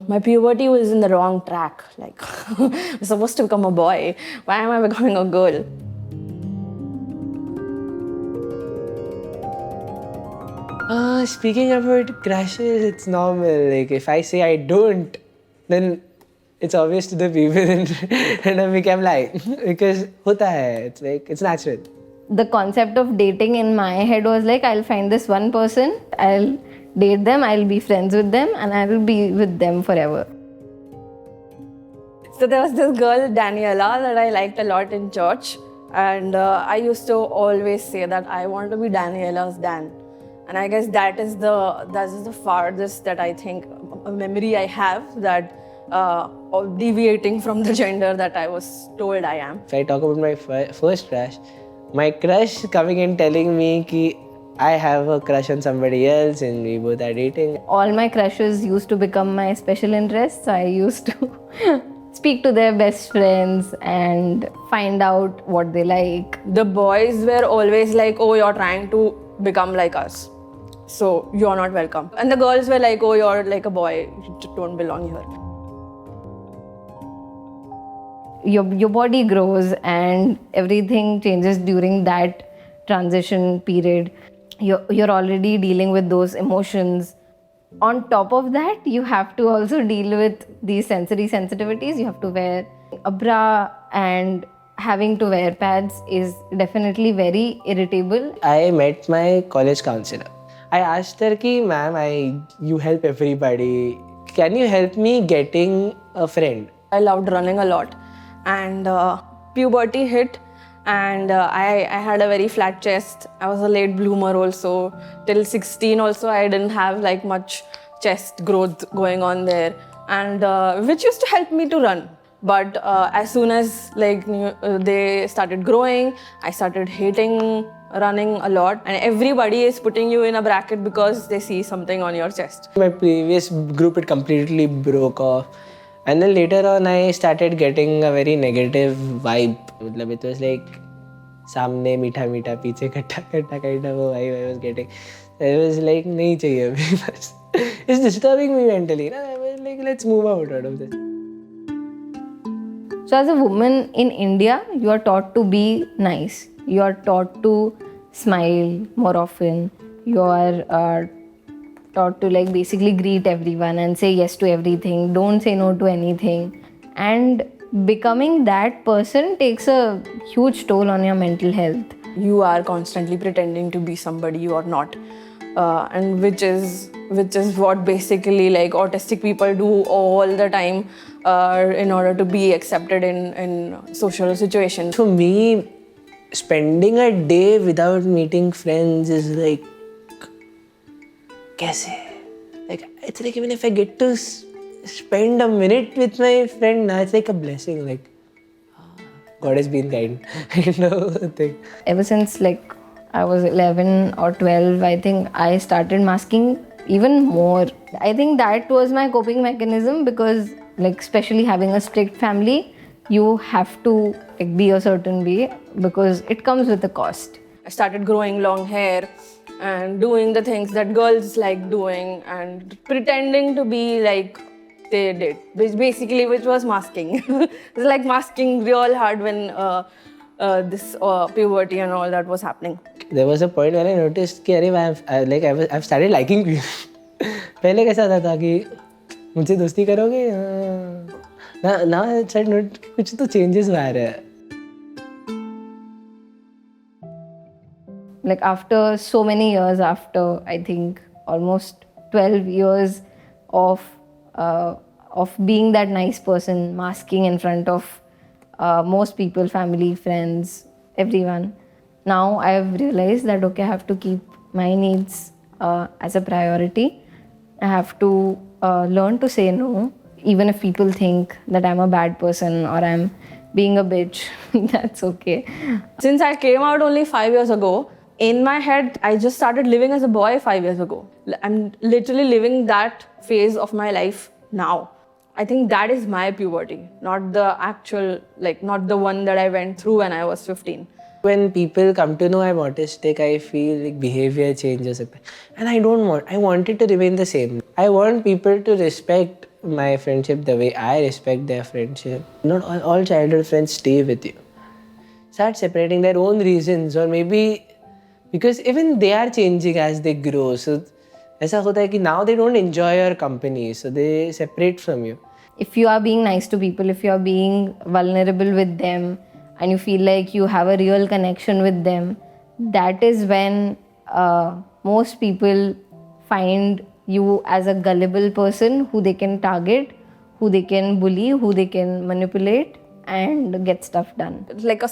my puberty was in the wrong track. Like, I was supposed to become a boy. Why am I becoming a girl? Speaking about crushes, it's normal. Like, if I say I don't, then it's obvious to the people and I become like, because hota hai. It's like, it's natural. The concept of dating in my head was like, I'll find this one person, I'll date them, I'll be friends with them, and I will be with them forever. So there was this girl, Daniela, that I liked a lot in church. And I used to always say that I want to be Daniela's Dan. And I guess that is the farthest that I think a memory I have that of deviating from the gender that I was told I am. If I talk about my first crush, my crush coming and telling me ki I have a crush on somebody else and we both are dating. All my crushes used to become my special interests. So I used to speak to their best friends and find out what they like. The boys were always like, oh, you're trying to become like us, so you're not welcome. And the girls were like, oh, you're like a boy, you don't belong here. Your body grows and everything changes during that transition period. You're already dealing with those emotions. On top of that, you have to also deal with these sensory sensitivities. You have to wear a bra, and having to wear pads is definitely very irritable. I met my college counselor. I asked her ki, ma'am, you help everybody. Can you help me getting a friend? I loved running a lot. And puberty hit, and I had a very flat chest. I was a late bloomer also. Till 16 also, I didn't have like much chest growth going on there, and which used to help me to run. But as soon as like they started growing, I started hating running a lot, and everybody is putting you in a bracket because they see something on your chest. My previous group, it completely broke off. And then later on, I started getting a very negative vibe. It was like, सामने मीठा मीठा पीछे खट्टा खट्टा kind of a vibe I was getting. I was like, नहीं चाहिए अभी बस. It's disturbing me mentally. I was like, let's move out of this. So as a woman in India, you are taught to be nice. You are taught to smile more often. You are taught to like basically greet everyone and say yes to everything. Don't say no to anything. And becoming that person takes a huge toll on your mental health. You are constantly pretending to be somebody you are not, and which is what basically like autistic people do all the time in order to be accepted in social situations. For me, spending a day without meeting friends is like, kaise? Like, it's like even if I get to spend a minute with my friend, now it's like a blessing. Like, God has been kind, kind of thing. Ever since like I was 11 or 12, I think I started masking even more. I think that was my coping mechanism because like especially having a strict family, you have to like, be a certain way because it comes with a cost. I started growing long hair and doing the things that girls like doing and pretending to be like they did, which was masking. It's like masking real hard when this puberty and all that was happening. There was a point where I noticed that I've started liking people. पहले कैसा था कि मुझसे दोस्ती करोगे? Now I started कुछ तो changes आ रहे हैं. Like after so many years, after I think almost 12 years of being that nice person, masking in front of most people, family, friends, everyone. Now I've realized that okay, I have to keep my needs as a priority. I have to learn to say no, even if people think that I'm a bad person or I'm being a bitch. That's okay. Since I came out only 5 years ago, in my head, I just started living as a boy 5 years ago. I'm literally living that phase of my life now. I think that is my puberty, not the actual, like, not the one that I went through when I was 15. When people come to know I'm autistic, I feel like behavior changes. And I want it to remain the same. I want people to respect my friendship the way I respect their friendship. Not all childhood friends stay with you. Start separating their own reasons, or maybe because even they are changing as they grow. So ऐसा होता है कि now they don't enjoy your company, so they separate from you. If you are being nice to people, if you are being vulnerable with them, and you feel like you have a real connection with them, that is when most people find you as a gullible person who they can target, who they can bully, who they can manipulate and get stuff done. Like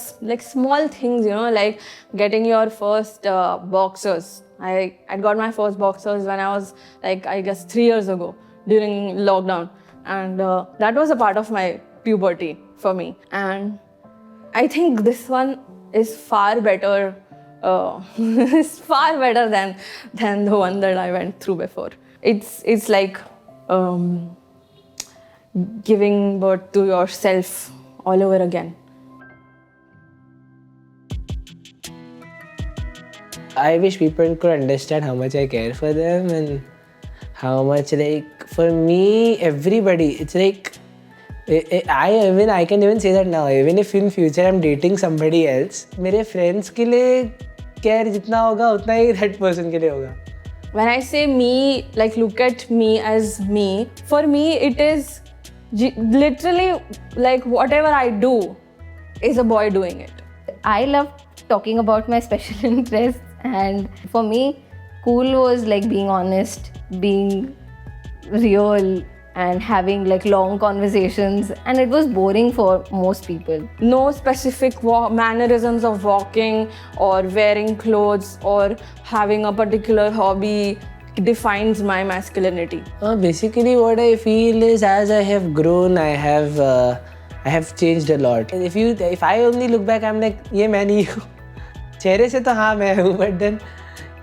small things, like getting your first boxers. I got my first boxers when I was I guess 3 years ago during lockdown, and that was a part of my puberty for me. And I think this one is far better. It's far better than the one that I went through before. It's like giving birth to yourself all over again. I wish people could understand how much I care for them and how much for me, everybody, it's I can even say that now. Even if in future I'm dating somebody else, मेरे friends के लिए care जितना होगा उतना ही that person के लिए होगा. When I say me, look at me as me, for me it is literally whatever I do is a boy doing it. I love talking about my special interests, and for me, cool was being honest, being real, and having long conversations, and it was boring for most people. No specific mannerisms of walking or wearing clothes or having a particular hobby defines my masculinity. Basically what I feel is as I have grown, I have changed a lot. If I only look back, I'm like, ये मैं नहीं हूँ. चेहरे से तो हाँ मैं हूँ, but then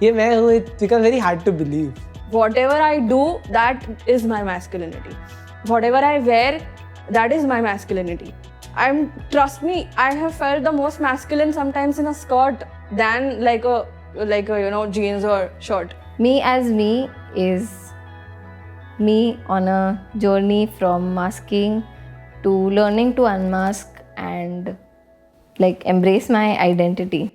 ये मैं हूँ, it becomes very hard to believe. Whatever I do, that is my masculinity. Whatever I wear, that is my masculinity. Trust me, I have felt the most masculine sometimes in a skirt than like a jeans or shirt. Me as me is me on a journey from masking to learning to unmask and embrace my identity.